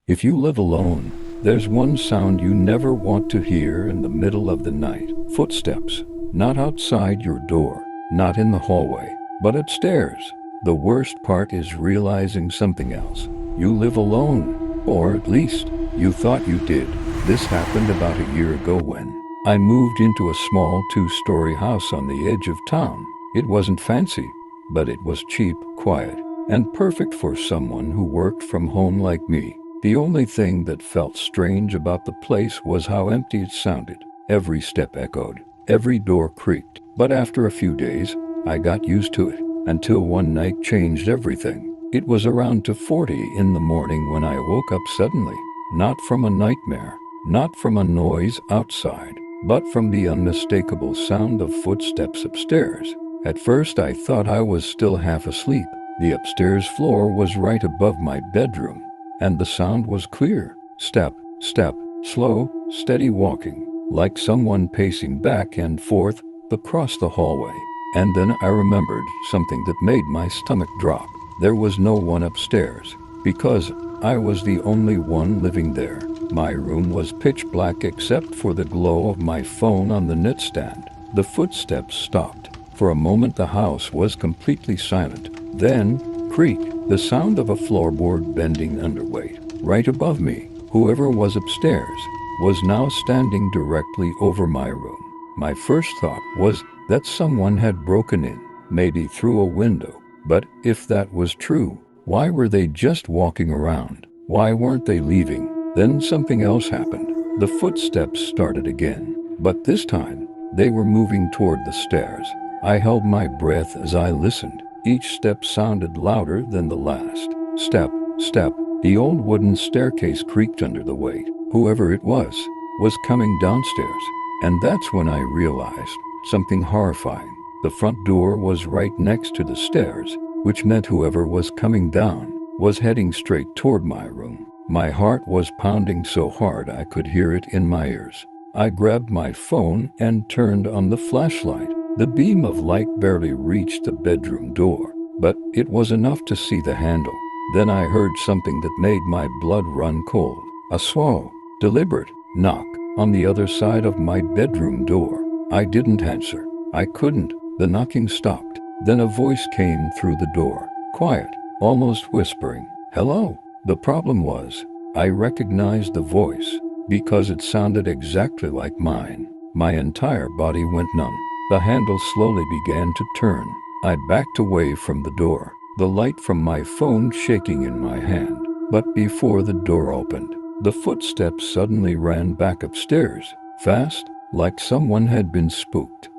If you live alone, there's one sound you never want to hear in the middle of the night. Footsteps. Not outside your door, not in the hallway, but upstairs. The worst part is realizing something else. You live alone, or at least, you thought you did. This happened about a year ago when I moved into a small two-story house on the edge of town. It wasn't fancy, but it was cheap, quiet, and perfect for someone who worked from home like me. The only thing that felt strange about the place was how empty it sounded. Every step echoed, every door creaked. But after a few days, I got used to it, until one night changed everything. It was around 2:40 in the morning when I woke up suddenly, not from a nightmare, not from a noise outside, but from the unmistakable sound of footsteps upstairs. At first I thought I was still half asleep. The upstairs floor was right above my bedroom, and the sound was clear. Step, step, slow, steady walking, like someone pacing back and forth across the hallway. And then I remembered something that made my stomach drop. There was no one upstairs, because I was the only one living there. My room was pitch black except for the glow of my phone on the nightstand. The footsteps stopped. For a moment the house was completely silent. Then, creak, the sound of a floorboard bending underweight. Right above me, whoever was upstairs was now standing directly over my room. My first thought was that someone had broken in, maybe through a window. But if that was true, why were they just walking around? Why weren't they leaving? Then something else happened. The footsteps started again, but this time they were moving toward the stairs. I held my breath as I listened. Each step sounded louder than the last. Step, step. The old wooden staircase creaked under the weight. Whoever it was coming downstairs. And that's when I realized something horrifying. The front door was right next to the stairs, which meant whoever was coming down was heading straight toward my room. My heart was pounding so hard I could hear it in my ears. I grabbed my phone and turned on the flashlight. The beam of light barely reached the bedroom door, but it was enough to see the handle. Then I heard something that made my blood run cold. A slow, deliberate knock on the other side of my bedroom door. I didn't answer. I couldn't. The knocking stopped. Then a voice came through the door, quiet, almost whispering, "Hello." The problem was, I recognized the voice because it sounded exactly like mine. My entire body went numb. The handle slowly began to turn. I backed away from the door, the light from my phone shaking in my hand. But before the door opened, the footsteps suddenly ran back upstairs, fast, like someone had been spooked.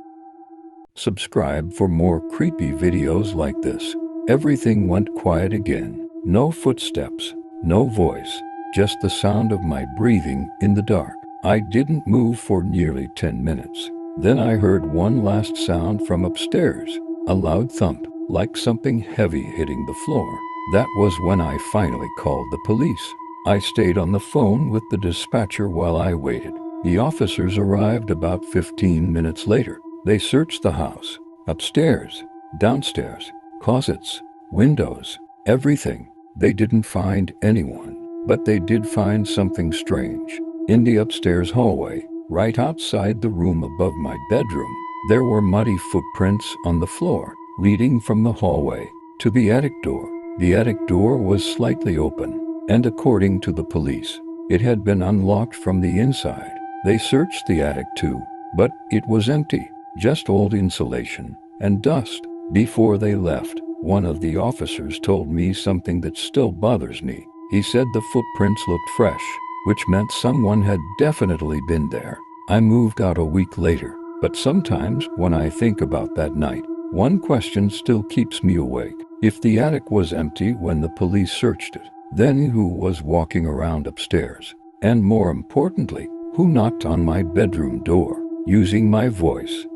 Subscribe for more creepy videos like this. Everything went quiet again. No footsteps, no voice, just the sound of my breathing in the dark. I didn't move for nearly 10 minutes. Then I heard one last sound from upstairs, a loud thump, like something heavy hitting the floor. That was when I finally called the police. I stayed on the phone with the dispatcher while I waited. The officers arrived about 15 minutes later. They searched the house, upstairs, downstairs, closets, windows, everything. They didn't find anyone, but they did find something strange. In the upstairs hallway, right outside the room above my bedroom, there were muddy footprints on the floor, leading from the hallway to the attic door. The attic door was slightly open, and according to the police, it had been unlocked from the inside. They searched the attic too, but it was empty, just old insulation and dust. Before they left, one of the officers told me something that still bothers me. He said the footprints looked fresh, which meant someone had definitely been there. I moved out a week later, but sometimes when I think about that night, one question still keeps me awake. If the attic was empty when the police searched it, then who was walking around upstairs? And more importantly, who knocked on my bedroom door, using my voice?